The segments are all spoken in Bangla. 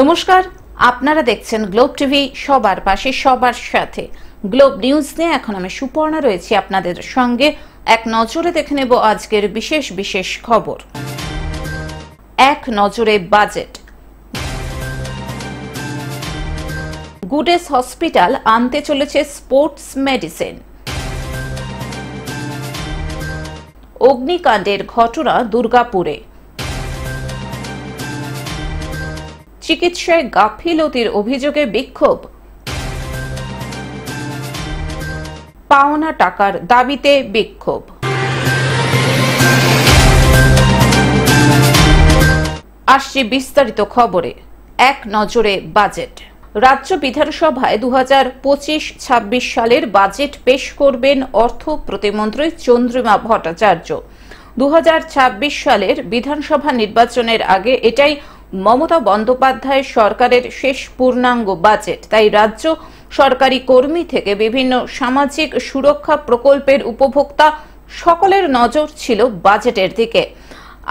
নমস্কার, আপনারা দেখছেন গ্লোব টিভি, সবার পাশে সবার সাথে। গ্লোব নিউজ নিয়ে এখন আমি সুপর্ণা রয়েছি আপনাদের সঙ্গে। এক নজরে দেখে নেব আজকের বিশেষ বিশেষ খবর। এক নজরে বাজেট। গুডেস হসপিটাল আনতে চলেছে স্পোর্টস মেডিসিন। অগ্নিকাণ্ডের ঘটনা দুর্গাপুরে। চিকিৎসায় গাফিলতির অভিযোগে বিক্ষোভ। পাওনা টাকার দাবিতে বিক্ষোভ। আসছে বিস্তারিত খবরে। এক নজরে বাজেট। রাজ্য বিধানসভায় 2025-26 সালের বাজেট পেশ করবেন অর্থ প্রতিমন্ত্রী চন্দ্রিমা ভট্টাচার্য। 2026 সালের বিধানসভা নির্বাচনের আগে এটাই মমতা বন্দ্যোপাধ্যায় সরকারের শেষ পূর্ণাঙ্গ বাজেট। তাই রাজ্য সরকারি কর্মী থেকে বিভিন্ন সামাজিক সুরক্ষা প্রকল্পের উপভোক্তা সকলের নজর ছিল বাজেটের দিকে।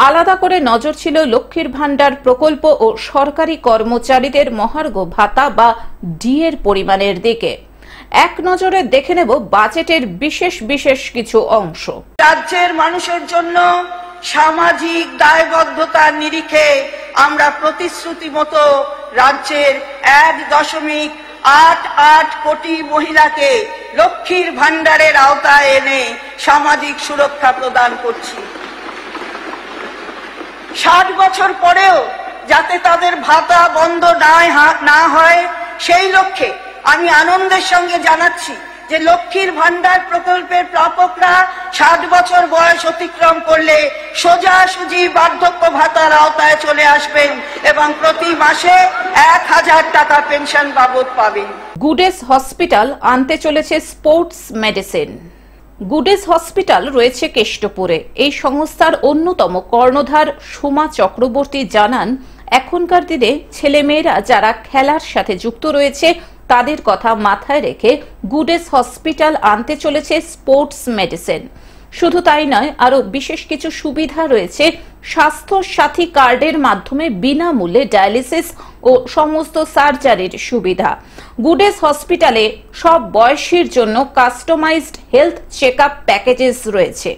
আলাদা করে নজর ছিল লক্ষ্মীর ভাণ্ডার প্রকল্প ও সরকারি কর্মচারীদের মহার্ঘ ভাতা বা ডিএর পরিমাণের দিকে। এক নজরে দেখে নেব বাজেটের বিশেষ বিশেষ কিছু অংশ। রাজ্যের মানুষের জন্য সামাজিক দায়বদ্ধতার নিরিখে আমরা প্রতিশ্রুতি মতো রাজ্যের 1.88 কোটি মহিলাকে লক্ষ্মীর ভাণ্ডারের আওতায় এনে সামাজিক সুরক্ষা প্রদান করছি। 60 বছর পরেও যাতে তাদের ভাতা বন্ধ না হয় সেই লক্ষ্যে আমি আনন্দের সঙ্গে জানাচ্ছি যে লক্ষ্মীর ভাণ্ডার প্রকল্পের প্রাপকরা 60 বছর বয়স অতিক্রম করলে সোজাসুজি বার্ধক্য ভাতার আওতায় চলে আসবেন এবং প্রতি মাসে 1000 টাকা পেনশন বাবদ পাবেন। গুডেস হসপিটাল আনতে চলেছে স্পোর্টস মেডিসিন। গুডেস হসপিটাল রয়েছে কেষ্টপুরে। এই সংস্থার অন্যতম কর্ণধার সোমা চক্রবর্তী জানান, এখনকার দিনে ছেলেমেয়েরা যারা খেলার সাথে যুক্ত রয়েছে তাদের কথা মাথায় রেখে গুডেস হসপিটাল আনতে চলেছে স্পোর্টস মেডিসিন। শুধু তাই নয়, আরো বিশেষ কিছু সুবিধা রয়েছে। স্বাস্থ্য সাথী কার্ডের মাধ্যমে বিনামূল্যে ডায়ালিসিস ও সমস্ত সার্জারির সুবিধা। গুডেস হসপিটালে সব বয়সীর জন্য কাস্টমাইজড হেলথ চেকআপ প্যাকেজেস রয়েছে।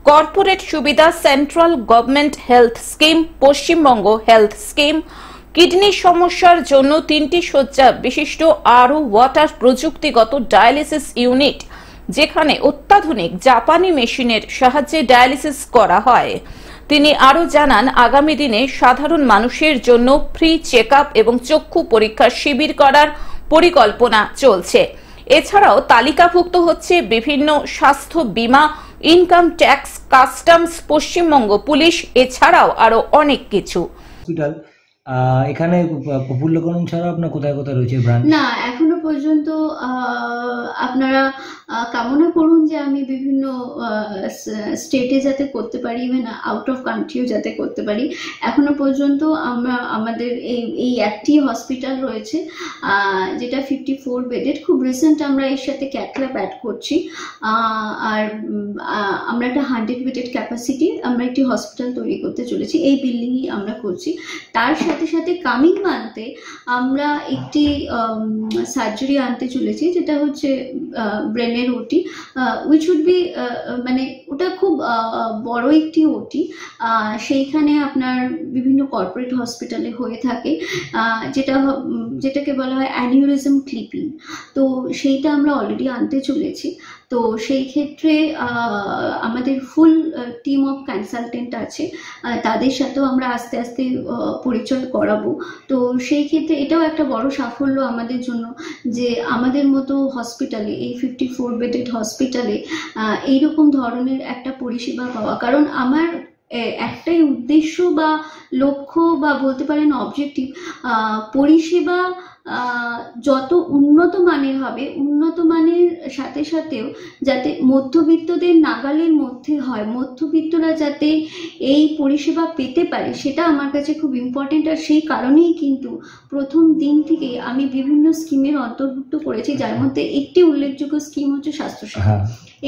কর্পোরেট সুবিধা, central government health scheme, Paschimbanga health scheme. Kidney সমস্যার জন্য 3টি শয্যা বিশিষ্ট আরও ওয়াটার প্রযুক্তিগত ডায়ালিসিস ইউনিট, যেখানে অত্যাধুনিক জাপানি মেশিনের সাহায্যে ডায়ালিসিস করা হয়। তিনি আরও জানান, আগামী দিনে সাধারণ মানুষের জন্য ফ্রি চেকআপ এবং চক্ষু পরীক্ষার শিবির করার পরিকল্পনা চলছে। এছাড়াও তালিকাভুক্ত হচ্ছে বিভিন্ন স্বাস্থ্য বীমা, income tax, customs, Paschimbanga police, এছাড়াও আরো অনেক কিছু। এখানে প্রফুল্লকরণ ছাড়া আপনার কোথায় কোথায় রয়েছে ব্রাঞ্চ? না, এখনো পর্যন্ত আপনারা কামনা করুন যে আমি বিভিন্ন স্টেটে যাতে করতে পারি, ইভেন আউট অফ কান্ট্রিও যাতে করতে পারি। এখনো পর্যন্ত আমাদের এই একটি হসপিটাল রয়েছে যেটা 54 বেডেড। খুব রিসেন্ট আমরা এর সাথে ক্যাথ ল্যাব অ্যাড করছি। আর আমরা একটা 100 বেডেড ক্যাপাসিটি আমরা একটি হসপিটাল তৈরি করতে চলেছি। এই বিল্ডিংই আমরা করছি। তার সাথে সাথে কামিং মান্থে আমরা একটি সার্জারি আনতে চলেছি, যেটা হচ্ছে ব্রেনের ওটি, উইচ উড বি মানে ওটা খুব বড় একটি ওটি। সেইখানে আপনার বিভিন্ন কর্পোরেট হসপিটালে হয়ে থাকে, যেটাকে বলা হয় অ্যানিউরিজম ক্লিপিং। তো সেইটা আমরা অলরেডি আনতে চলেছি। তো সেই ক্ষেত্রে আমাদের ফুল টিম অফ কনসালটেন্ট আছে, তাদের সাথেও আমরা আস্তে আস্তে পরিচয় করাবো। তো সেই ক্ষেত্রে এটাও একটা বড় সাফল্য আমাদের জন্য যে আমাদের মতো হসপিটালে, এই 54 বেডেড হসপিটালে এইরকম ধরনের একটা পরিষেবা পাওয়া। কারণ আমার একটাই উদ্দেশ্য বা লক্ষ্য বা বলতে পারেন অবজেক্টিভ, পরিষেবা যত উন্নত মানের হবে, উন্নত মানের সাথে সাথেও যাতে মধ্যবিত্তদের নাগালের মধ্যে হয়, মধ্যবিত্তরা যাতে এই পরিষেবা পেতে পারে, সেটা আমার কাছে খুব ইম্পর্টেন্ট। আর সেই কারণেই কিন্তু প্রথম দিন থেকে আমি বিভিন্ন স্কিমের অন্তর্ভুক্ত করেছি, যার মধ্যে একটি উল্লেখযোগ্য স্কিম হচ্ছে স্বাস্থ্যসাথী।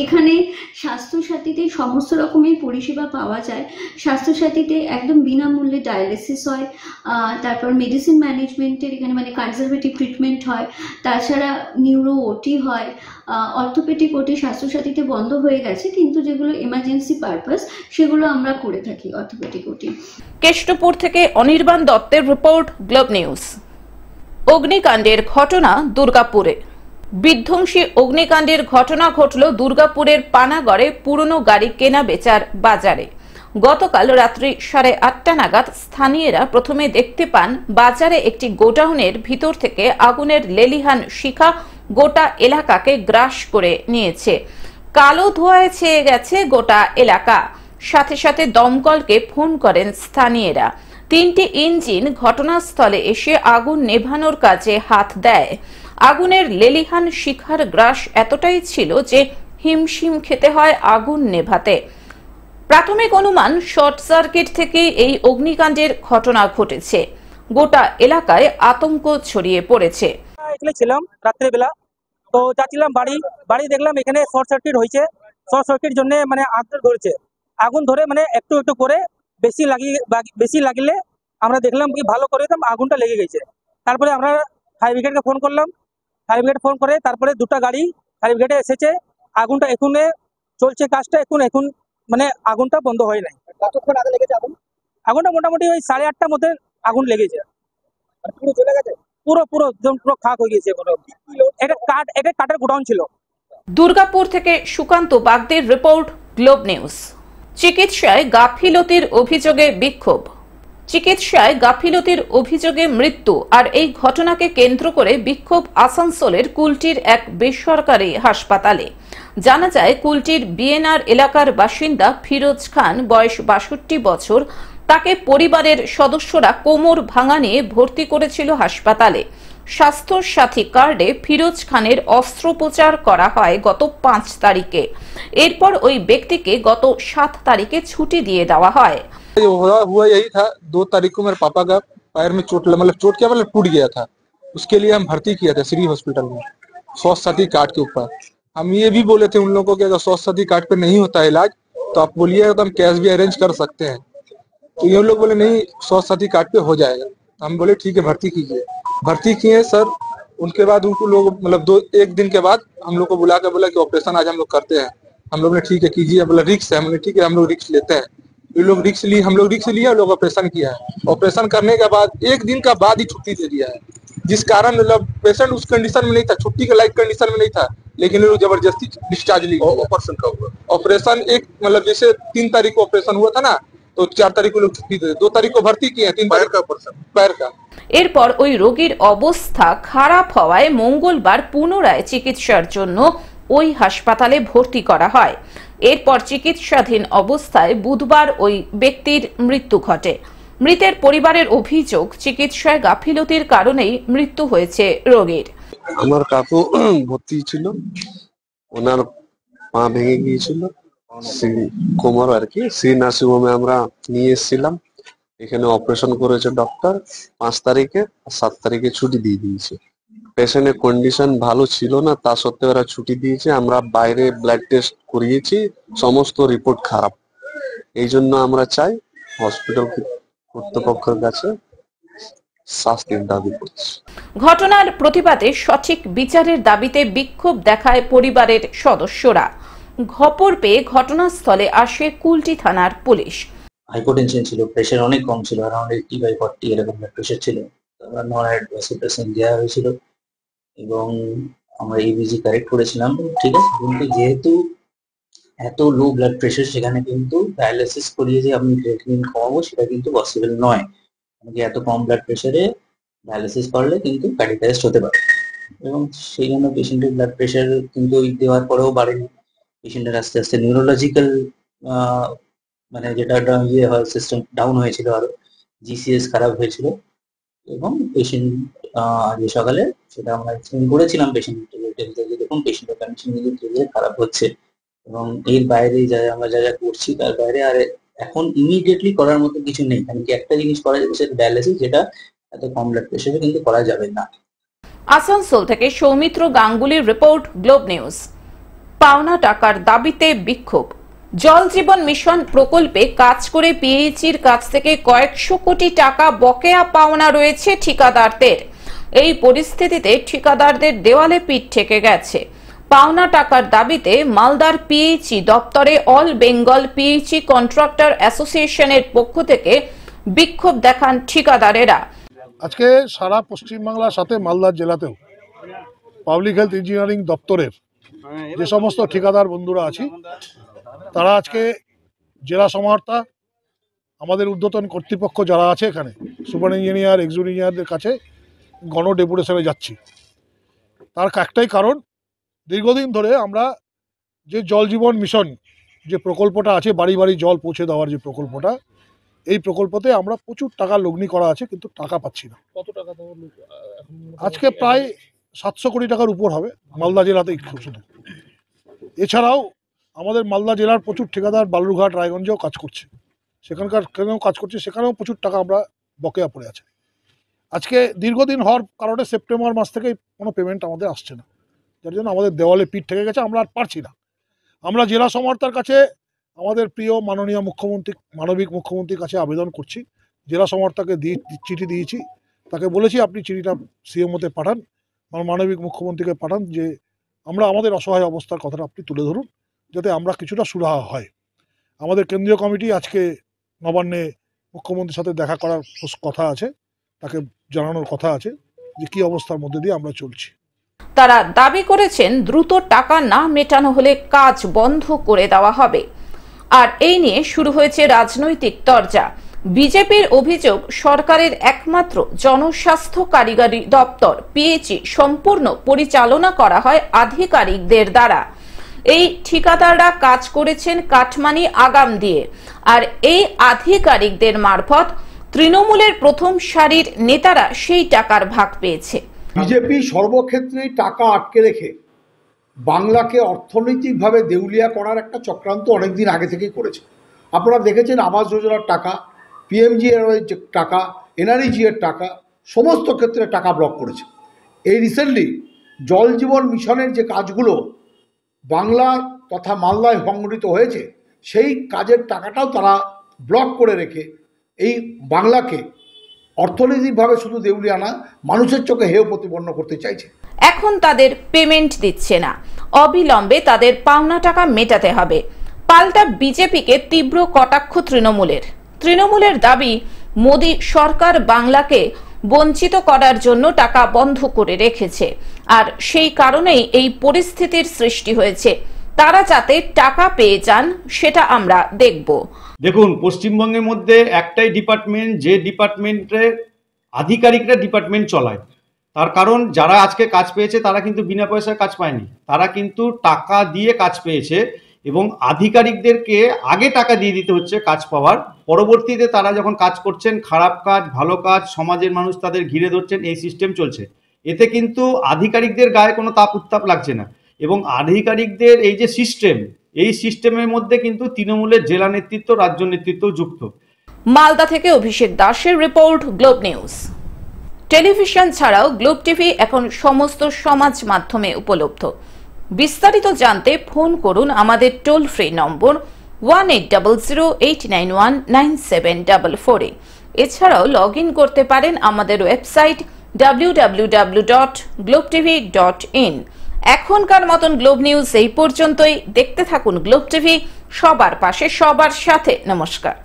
এখানে স্বাস্থ্যসাথীতে সমস্ত রকমের পরিষেবা পাওয়া যায়। স্বাস্থ্যসাথীতে একদম বিনামূল্যে যেগুলি ডায়ালিসিস হয়, তারপর মেডিসিন ম্যানেজমেন্টের এখানে মানে কনজারভেটিভ ট্রিটমেন্ট হয়, তাছাড়া নিউরো ওটি হয়, অর্থোপেডিক ওটি স্বাস্থ্যসাথীতে বন্ধ হয়ে গেছে, কিন্তু যেগুলো এমার্জেন্সি পারপাস সেগুলো আমরা করে থাকি অর্থোপেডিক ওটি। কেষ্টপুর থেকে অনির্বাণ দত্তের রিপোর্ট, গ্লোব নিউজ। অগ্নিকাণ্ডের ঘটনা দুর্গাপুরে। বিধ্বংসী অগ্নিকাণ্ডের ঘটনা ঘটল দুর্গাপুরের পানাগড়ে পুরনো গাড়ি কেনা বেচার বাজারে। গতকাল রাত্রি 8:30 নাগাদ স্থানীয়রা প্রথমে দেখতে পান বাজারে একটি গোডাউনের ভিতর থেকে আগুনের লেলিহান শিখা গোটা এলাকাকে গ্রাস করে নিয়েছে। কালো ধোঁয়ায় ছেয়ে গেছে গোটা এলাকা। সাথে সাথে দমকলকে ফোন করেন স্থানীয়রা। 3টি ইঞ্জিন ঘটনাস্থলে এসে আগুন নেভানোর কাজে হাত দেয়। আগুনের লেলিহান শিখার গ্রাস এতটাই ছিল যে হিমশিম খেতে হয় আগুন নেভাতে। প্রাথমিক অনুমান শর্ট সার্কিট থেকে এই অগ্নিকাণ্ডের ঘটনা ঘটেছে। গোটা এলাকায় আতঙ্ক ছড়িয়ে পড়েছে। এখানে ছিলাম রাত্রেবেলা, তো যাচ্ছিলাম বাড়ি দেখলাম এখানে শর্ট সার্কিট হয়েছে। শর্ট সার্কিট জন্য মানে আগুন ধরেছে। আগুন ধরে মানে একটু একটু করে বেশি লাগলে আমরা দেখলাম কি ভালো করে আগুনটা লেগে গেছে। তারপরে আমরা ফায়ার ব্রিগেডকে ফোন করলাম। ফায়ার ব্রিগেড ফোন করে তারপরে 2টা গাড়ি ফায়ার ব্রিগেডে এসেছে। আগুনটা এখনো চলছে কাজটা, এখন মানে আগুনটা বন্ধ হয় নাই। কতক্ষণ আগে লেগেছে আগুন? আগুনটা মোটামুটি ওই 8:30টার মধ্যে আগুন লেগেছে। পুরো জ্বলে গেছে, পুরো একদম পুরো খাক হয়ে গেছে। এটা কাঠের গোডাউন ছিল। দুর্গাপুর থেকে সুকান্ত বাগদের রিপোর্ট, গ্লোব নিউজ। চিকিৎসায় গাফিলতির অভিযোগে বিক্ষোভ। চিকিৎসায় গাফিলতির অভিযোগে মৃত্যু আর এই ঘটনাকে কেন্দ্র করে বিক্ষোভ আসানসোলের কুলটির এক বেসরকারি হাসপাতালে। জানা যায় কুলটির বিএনআর এলাকার বাসিন্দা ফিরোজ খান, বয়স 62 বছর। তাকে পরিবারের সদস্যরা কোমর ভাঙা নিয়ে ভর্তি করেছিল হাসপাতালে। স্বাস্থ্য সাথী কার্ডে ফিরোজ খানের অস্ত্রোপচার করা হয় গত 5 তারিখে। এরপর ওই ব্যক্তিকে গত 7 তারিখে ছুটি দিয়ে দেওয়া হয়। हुआ यही था, 2 तारीख को मेरे पापा का पैर में चोट क्या मतलब टूट गया था। उसके लिए हम भर्ती किया था श्री हॉस्पिटल में स्वास्थ्य साथी कार्ड के ऊपर। हम ये भी बोले थे उन लोगों को कि अगर स्वास्थ्य साथी कार्ड पे नहीं होता है इलाज तो आप बोलिएगा तो हम कैश भी अरेंज कर सकते हैं। तो ये लोग बोले नहीं, स्वास्थ्य साथी कार्ड पे हो जाएगा। हम बोले ठीक है भर्ती कीजिए। भर्ती किए सर। उनके बाद उनको लोग मतलब 1 दिन के बाद हम लोग को बुला के बोला कि ऑपरेशन आज हम लोग करते हैं। हम लोग ने ठीक है कीजिए। बोला रिक्स है, हमने ठीक है हम लोग रिक्स लेते हैं। ये लोग रिक्स लिए, हम लोग रिक्स लिया, लोग ऑपरेशन किया है। ऑपरेशन करने के बाद 1 दिन का बाद ही छुट्टी दे दिया है, जिस कारण मतलब पेशेंट उस कंडीशन में नहीं था, छुट्टी के लायक कंडीशन में नहीं था, लेकिन ये लोग जबरदस्ती डिस्चार्ज लिए। ऑपरेशन का हुआ ऑपरेशन एक मतलब जैसे 3 तारीख को ऑपरेशन हुआ था ना, तो 4 तारीख को लोग छुट्टी दे, 2 तारीख को भर्ती किए, 3 तारीख का ऑपरेशन पैर का। এরপর ওই রোগীর অবস্থা খারাপ হওয়ায় মঙ্গলবার পুনরায় চিকিৎসার জন্য ওই হাসপাতালে ভর্তি করা হয়। এরপর চিকিৎসাধীন অবস্থায় বুধবার ওই ব্যক্তির মৃত্যু ঘটে। মৃতের পরিবারের অভিযোগ চিকিৎসায় গাফিলতির কারণেই মৃত্যু হয়েছে রোগীর। আমার কাকু ভর্তি ছিল, ওনার পা ভেঙে গিয়েছিল কোমর আর কি। শ্রী নার্সিং হোমে আমরা নিয়ে এসেছিলাম। এখানে অপারেশন করেছে ডক্টর 5 তারিখে, 7 তারিখে ছুটি দিয়ে দিয়েছে। পেশেন্টের কন্ডিশন ভালো ছিল না, তা সত্ত্বেও ওরা ছুটি দিয়েছে। আমরা বাইরে ব্লাড টেস্ট করিয়েছি, সমস্ত রিপোর্ট খারাপ। এই জন্য আমরা চাই হসপিটাল কর্তৃপক্ষের কাছে শাস্তির দাবি করছি। ঘটনার প্রতিবাদে সঠিক বিচারের দাবিতে বিক্ষোভ দেখায় পরিবারের সদস্যরা। খবর পেয়ে ঘটনাস্থলে আসে কুলটি থানার পুলিশ। হাইপোটেনশন ছিল, প্রেশার অনেক কম ছিল, অ্যারাউন্ড 80/40 এরকম প্রেশার ছিল। আমরা নন অ্যাডভাইসেশন দেওয়া হয়েছিল এবং আমরা ইবিজি কারেক্ট করেছিলাম, ঠিক আছে। কিন্তু যেহেতু এত লো ব্লাড প্রেশার, সেখানে কিন্তু ডায়ালিসিস করিয়ে যে আমি ক্রিয়েটিনিন কমাবো সেটা কিন্তু পসিবল নয়। আমাকে এত কম ব্লাড প্রেশারে ডায়ালিসিস করলে কিন্তু কার্ডিয়াক অ্যারেস্ট হতে পারে এবং সেই জন্য পেশেন্টের ব্লাড প্রেশার কিন্তু দেওয়ার পরেও বাড়েনি। পেশেন্টের আস্তে আস্তে নিউরোলজিক্যাল মানে যেটা ইয়ে হয় সিস্টেম ডাউন হয়েছিল, আরো জিসিএস খারাপ হয়েছিল এবং পেশেন্ট আজকে সকালে সেটা আমরা এক্সপ্লেন করেছিলাম পেশেন্টের, দেখুন পেশেন্টের কন্ডিশন কিন্তু ধীরে ধীরে খারাপ হচ্ছে এবং এর বাইরে আমরা যা করছি তার বাইরে আর এখন ইমিডিয়েটলি করার মতো কিছু নেই। কারণ কি একটা জিনিস করা যাবে সেটা ডায়ালিসিস, যেটা এত কম ব্লাড প্রেশারে কিন্তু করা যাবে না। আসানসোল থেকে সৌমিত্র গাঙ্গুলির রিপোর্ট, গ্লোব নিউজ। পাওনা টাকার দাবিতে বিক্ষোভ। জল জীবন মিশন প্রকল্পে কাজ করে পিএইচির কাছ থেকে কয়েকশো কোটি টাকা বকেয়া পাওনা রয়েছে ঠিকাদারদের। এই পরিস্থিতিতে ঠিকাদারদের দেওয়ালে পিঠ ঠেকে গেছে। পাওনা টাকার দাবিতে মালদার পিএইচি দপ্তরে অল বেঙ্গল পিএইচি কন্ট্রাক্টর অ্যাসোসিয়েশনের পক্ষ থেকে বিক্ষোভ দেখান ঠিকাদারেরা। আজকে সারা পশ্চিমবাংলার সাথে মালদা জেলাতেও পাবলিক হেলথ ইঞ্জিনিয়ারিং দপ্তরের যে সমস্ত ঠিকাদার বন্ধুরা আছি, তারা আজকে জেলা সমাহর্তা, আমাদের ঊর্ধ্বতন কর্তৃপক্ষ যারা আছে এখানে, সুপার ইঞ্জিনিয়ার, এক্সিকিউটিভ ইঞ্জিনিয়ারদের কাছে গণ ডেপুটেশনে যাচ্ছি। তার একটাই কারণ, দীর্ঘদিন ধরে আমরা যে জল জীবন মিশন যে প্রকল্পটা আছে, বাড়ি বাড়ি জল পৌঁছে দেওয়ার যে প্রকল্পটা, এই প্রকল্পতে আমরা প্রচুর টাকা লগ্নি করা আছে, কিন্তু টাকা পাচ্ছি না। কত টাকা? আজকে প্রায় 700 কোটি টাকার উপর হবে মালদা জেলাতেই শুধু। এছাড়াও আমাদের মালদা জেলার প্রচুর ঠিকাদার বালুরঘাট, রায়গঞ্জেও কাজ করছে, সেখানেও প্রচুর টাকা আমরা বকেয়া পড়ে আছে। আজকে দীর্ঘদিন হওয়ার কারণে সেপ্টেম্বর মাস থেকে কোনো পেমেন্ট আমাদের আসছে না, যার জন্য আমাদের দেওয়ালে পিঠ ঠেকে গেছে, আমরা আর পারছি না। আমরা জেলা সমাহর্তার কাছে, আমাদের প্রিয় মাননীয় মুখ্যমন্ত্রী, মানবিক মুখ্যমন্ত্রীর কাছে আবেদন করছি। জেলা সমাহর্তাকে চিঠি দিয়েছি, তাকে বলেছি আপনি চিঠিটা সিএমওতে পাঠান, মানবিক মুখ্যমন্ত্রীকে পাঠান, যে আমরা আমাদের অসহায় অবস্থার কথাটা আপনি তুলে ধরুন, যাতে আমরা কিছুটা সুরাহা হয়। আমাদের কেন্দ্রীয় কমিটি আজকে নবান্নে মুখ্যমন্ত্রীর সাথে দেখা করার কথা আছে, তাকে জানানোর কথা আছে যে কি অবস্থার মধ্যে দিয়ে আমরা চলছি। তারা দাবি করেছেন দ্রুত টাকা না মেটানো হলে কাজ বন্ধ করে দেওয়া হবে। আর এই নিয়ে শুরু হয়েছে রাজনৈতিক তরজা। বিজেপির অভিযোগ, সরকারের একমাত্র জনস্বাস্থ্য কারিগরি দপ্তর পিএইচি সম্পূর্ণ পরিচালনা করা হয় আধিকারিকদের দ্বারা। এই ঠিকাদাররা কাজ করেছেন কাটমানি আগাম দিয়ে, আর এই আধিকারিকদের মারফত তৃণমূলের প্রথম সারির নেতারা সেই টাকার ভাগ পেয়েছে। বিজেপি সর্বক্ষেত্রেই টাকা আটকে রেখে বাংলাকে অর্থনৈতিকভাবে দেউলিয়া করার একটা চক্রান্ত অনেকদিন আগে থেকেই করেছে। আপনারা দেখেছেন আবাস যোজনার টাকা, পিএমজিএর টাকা, এনআরইজি এর টাকা, সমস্ত ক্ষেত্রে টাকা ব্লক করেছে। এই রিসেন্টলি জল জীবন মিশনের যে কাজগুলো বাংলা তথা মালদায় সংগঠিত হয়েছে, সেই কাজের টাকাটাও তারা ব্লক করে রেখে এই বাংলাকে অর্থনৈতিকভাবে শুধু দেউলিয়া না, মানুষের চোখে হেয় প্রতিপন্ন করতে চাইছে। এখন তাদের পেমেন্ট দিচ্ছে না, অবিলম্বে তাদের পাওনা টাকা মেটাতে হবে। পাল্টা বিজেপিকে তীব্র কটাক্ষ তৃণমূলের দাবি, মোদী সরকার বাংলাকে বঞ্চিত করার জন্য টাকা বন্ধ করে রেখেছে, আর সেই কারণেই এই পরিস্থিতির সৃষ্টি হয়েছে। তারা যাতে টাকা পেয়ে যান সেটা আমরা দেখব। দেখুন, পশ্চিমবঙ্গের মধ্যে একটাই ডিপার্টমেন্ট, যে ডিপার্টমেন্টের আধিকারিকরা ডিপার্টমেন্ট চলায়। তার কারণ যারা আজকে কাজ পেয়েছে তারা কিন্তু বিনা পয়সায় কাজ পায়নি, তারা কিন্তু টাকা দিয়ে কাজ পেয়েছে, এবং আধিকারিকদেরকে আগে টাকা দিয়ে দিতে হচ্ছে কাজ পাওয়ার, পরবর্তীতে তারা যখন কাজ করছেন, খারাপ কাজ, ভালো কাজ, সমাজের মানুষ তাদের ঘিরে ধরছেন, এই সিস্টেম চলছে। এতে কিন্তু আধিকারিকদের গায়ে কোনো তাপ উত্তাপ লাগছে না, এবং আধিকারিকদের এই যে সিস্টেম, এই সিস্টেমের মধ্যে কিন্তু তৃণমূলের জেলা নেতৃত্ব, রাজ্য নেতৃত্ব যুক্ত। মালদা থেকে অভিষেক দাসের রিপোর্ট, গ্লোব নিউজ। টেলিভিশন ছাড়াও গ্লোব টিভি এখন সমস্ত সমাজ মাধ্যমে উপলব্ধ। বিস্তারিত জানতে ফোন করুন আমাদের টোল ফ্রি নম্বর 180089199744 এছাড়াও লগ ইন করতে পারেন আমাদের ওয়েবসাইট www.globetv.in। এখনকার মতন গ্লোব নিউজ এই পর্যন্তই। দেখতে থাকুন গ্লোব টিভি, সবার পাশে সবার সাথে। নমস্কার।